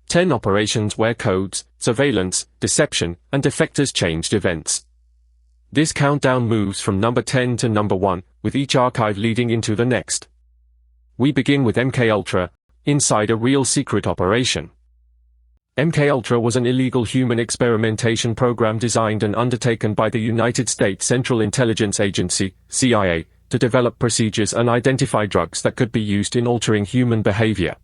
10 operations where codes, surveillance, deception, and defectors changed events. This countdown moves from number 10 to number 1, with each archive leading into the next. We begin with MKUltra, inside a real secret operation. MKUltra was an illegal human experimentation program designed and undertaken by the United States Central Intelligence Agency, CIA, to develop procedures and identify drugs that could be used in altering human behavior.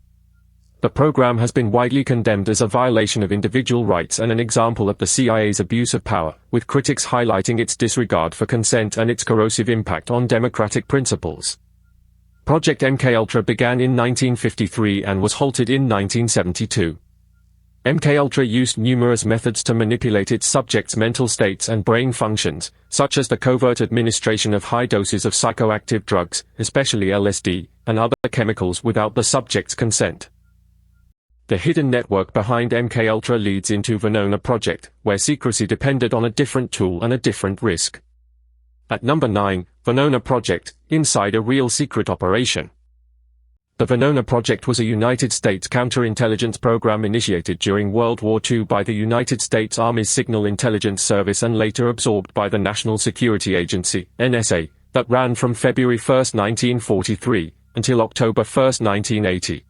The program has been widely condemned as a violation of individual rights and an example of the CIA's abuse of power, with critics highlighting its disregard for consent and its corrosive impact on democratic principles. Project MKUltra began in 1953 and was halted in 1972. MKUltra used numerous methods to manipulate its subjects' mental states and brain functions, such as the covert administration of high doses of psychoactive drugs, especially LSD, and other chemicals without the subject's consent. The hidden network behind MKUltra leads into Venona Project, where secrecy depended on a different tool and a different risk. At number 9, Venona Project, inside a real secret operation. The Venona Project was a United States counterintelligence program initiated during World War II by the United States Army's Signal Intelligence Service and later absorbed by the National Security Agency, NSA, that ran from February 1, 1943, until October 1, 1980.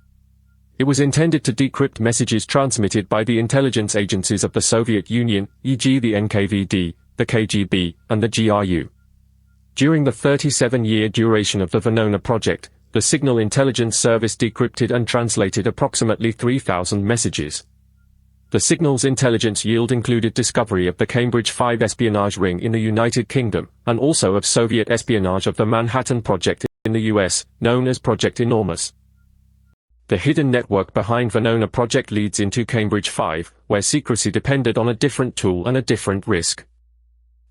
It was intended to decrypt messages transmitted by the intelligence agencies of the Soviet Union, e.g. the NKVD, the KGB, and the GRU. During the 37-year duration of the Venona Project, the Signal Intelligence Service decrypted and translated approximately 3,000 messages. The signal's intelligence yield included discovery of the Cambridge 5 espionage ring in the United Kingdom, and also of Soviet espionage of the Manhattan Project in the US, known as Project Enormous. The hidden network behind Venona Project leads into Cambridge 5, where secrecy depended on a different tool and a different risk.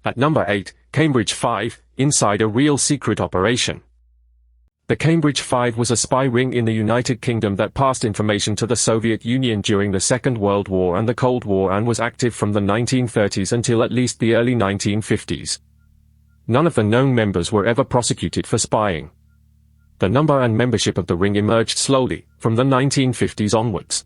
At number 8, Cambridge 5, inside a real secret operation. The Cambridge 5 was a spy ring in the United Kingdom that passed information to the Soviet Union during the Second World War and the Cold War and was active from the 1930s until at least the early 1950s. None of the known members were ever prosecuted for spying. The number and membership of the ring emerged slowly, from the 1950s onwards.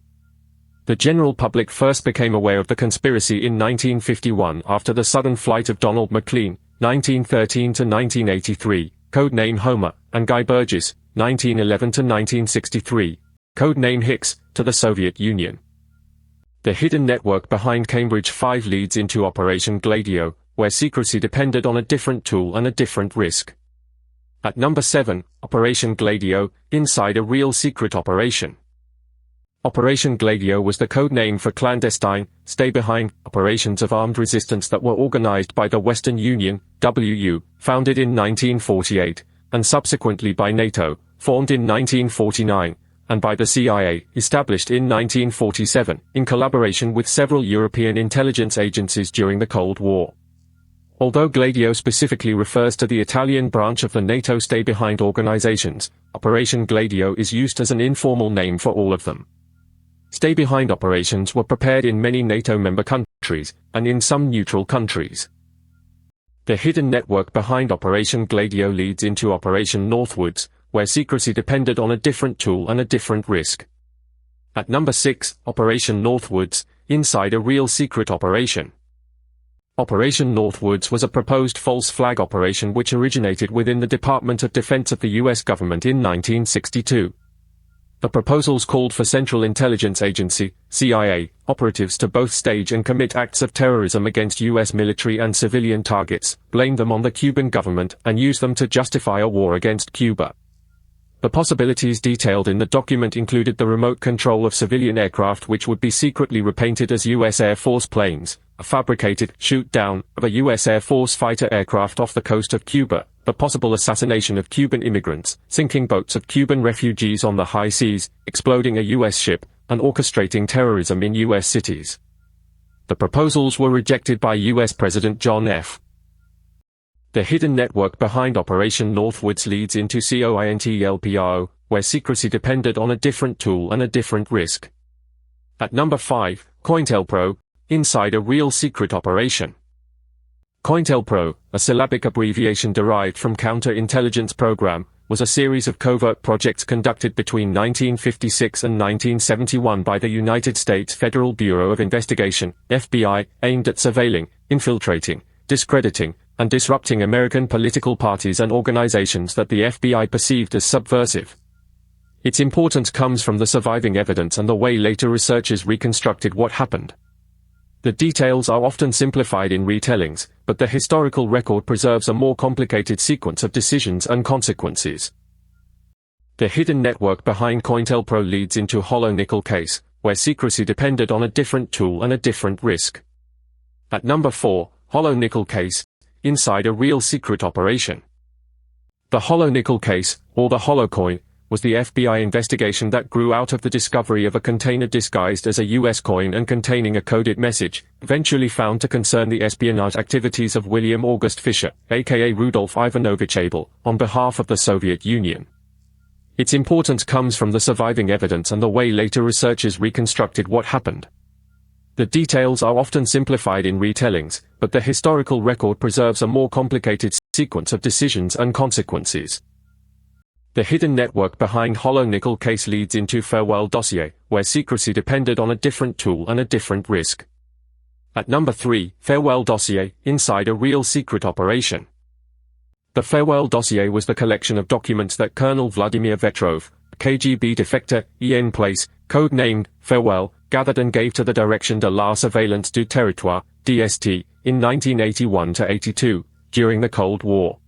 The general public first became aware of the conspiracy in 1951 after the sudden flight of Donald McLean, 1913 to 1983, codename Homer, and Guy Burgess, 1911 to 1963, codename Hicks, to the Soviet Union. The hidden network behind Cambridge 5 leads into Operation Gladio, where secrecy depended on a different tool and a different risk. At number 7, Operation Gladio, inside a real secret operation. Operation Gladio was the code name for clandestine, stay-behind, operations of armed resistance that were organized by the Western Union, WU, founded in 1948, and subsequently by NATO, formed in 1949, and by the CIA, established in 1947, in collaboration with several European intelligence agencies during the Cold War. Although Gladio specifically refers to the Italian branch of the NATO stay-behind organizations, Operation Gladio is used as an informal name for all of them. Stay-behind operations were prepared in many NATO member countries, and in some neutral countries. The hidden network behind Operation Gladio leads into Operation Northwoods, where secrecy depended on a different tool and a different risk. At number 6, Operation Northwoods, inside a real secret operation. Operation Northwoods was a proposed false flag operation which originated within the Department of Defense of the U.S. government in 1962. The proposals called for Central Intelligence Agency, CIA, operatives to both stage and commit acts of terrorism against U.S. military and civilian targets, blame them on the Cuban government, and use them to justify a war against Cuba. The possibilities detailed in the document included the remote control of civilian aircraft which would be secretly repainted as U.S. Air Force planes, a fabricated shoot-down of a U.S. Air Force fighter aircraft off the coast of Cuba, the possible assassination of Cuban immigrants, sinking boats of Cuban refugees on the high seas, exploding a U.S. ship, and orchestrating terrorism in U.S. cities. The proposals were rejected by U.S. President John F. The hidden network behind Operation Northwoods leads into COINTELPRO, where secrecy depended on a different tool and a different risk. At number 5, COINTELPRO, inside a real secret operation. COINTELPRO, a syllabic abbreviation derived from Counter-Intelligence Program, was a series of covert projects conducted between 1956 and 1971 by the United States Federal Bureau of Investigation, FBI, aimed at surveilling, infiltrating, discrediting, and disrupting American political parties and organizations that the FBI perceived as subversive. Its importance comes from the surviving evidence and the way later researchers reconstructed what happened. The details are often simplified in retellings, but the historical record preserves a more complicated sequence of decisions and consequences. The hidden network behind COINTELPRO leads into hollow nickel case, where secrecy depended on a different tool and a different risk. At number 4, hollow nickel case, inside a real secret operation. The hollow nickel case, or the hollow coin, was the FBI investigation that grew out of the discovery of a container disguised as a U.S. coin and containing a coded message, eventually found to concern the espionage activities of William August Fisher, aka Rudolf Ivanovich Abel, on behalf of the Soviet Union. Its importance comes from the surviving evidence and the way later researchers reconstructed what happened. The details are often simplified in retellings, but the historical record preserves a more complicated sequence of decisions and consequences. The hidden network behind hollow nickel case leads into farewell dossier, where secrecy depended on a different tool and a different risk. At number 3, farewell dossier, inside a real secret operation. The farewell dossier was the collection of documents that Colonel Vladimir Vetrov, a KGB defector, en place, codenamed Farewell, gathered and gave to the Direction de la Surveillance du Territoire, DST, in 1981–82, during the Cold War.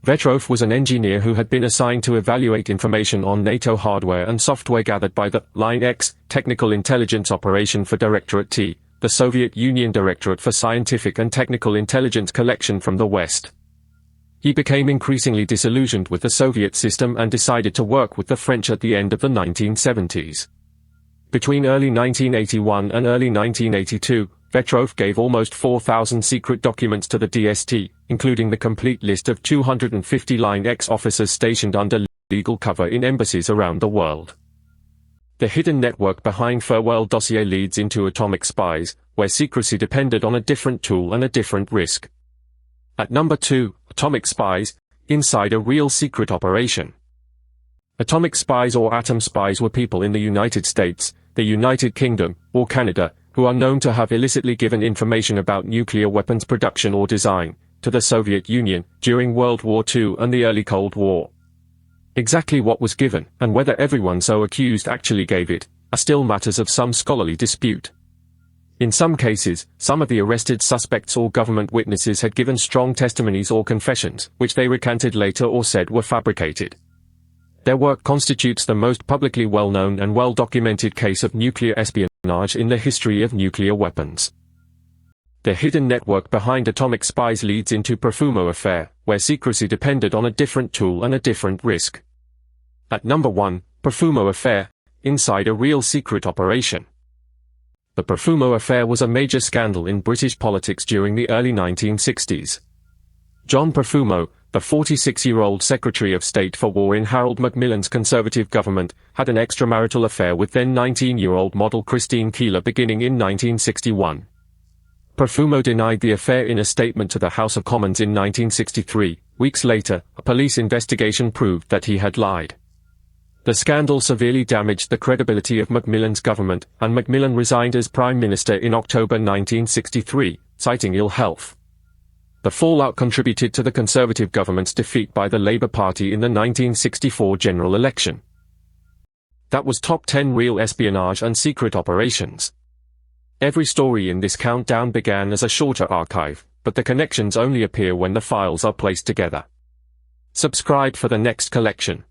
Vetrov was an engineer who had been assigned to evaluate information on NATO hardware and software gathered by the Line X Technical Intelligence Operation for Directorate T, the Soviet Union Directorate for Scientific and Technical Intelligence Collection from the West. He became increasingly disillusioned with the Soviet system and decided to work with the French at the end of the 1970s. Between early 1981 and early 1982, Vetrov gave almost 4,000 secret documents to the DST, including the complete list of 250 Line X officers stationed under legal cover in embassies around the world. The hidden network behind farewell dossier leads into atomic spies, where secrecy depended on a different tool and a different risk. At number 2, atomic spies, inside a real secret operation. Atomic spies or atom spies were people in the United States, the United Kingdom, or Canada, who are known to have illicitly given information about nuclear weapons production or design to the Soviet Union during World War II and the early Cold War. Exactly what was given, and whether everyone so accused actually gave it, are still matters of some scholarly dispute. In some cases, some of the arrested suspects or government witnesses had given strong testimonies or confessions, which they recanted later or said were fabricated. Their work constitutes the most publicly well-known and well-documented case of nuclear espionage in the history of nuclear weapons. The hidden network behind atomic spies leads into Profumo affair, where secrecy depended on a different tool and a different risk. At number 1, Profumo affair, inside a real secret operation. The Profumo affair was a major scandal in British politics during the early 1960s. John Profumo, the 46-year-old Secretary of State for War in Harold Macmillan's Conservative government, had an extramarital affair with then 19-year-old model Christine Keeler beginning in 1961. Profumo denied the affair in a statement to the House of Commons in 1963. Weeks later, a police investigation proved that he had lied. The scandal severely damaged the credibility of Macmillan's government, and Macmillan resigned as Prime Minister in October 1963, citing ill health. The fallout contributed to the Conservative government's defeat by the Labour Party in the 1964 general election. That was top 10 real espionage and secret operations. Every story in this countdown began as a shorter archive, but the connections only appear when the files are placed together. Subscribe for the next collection.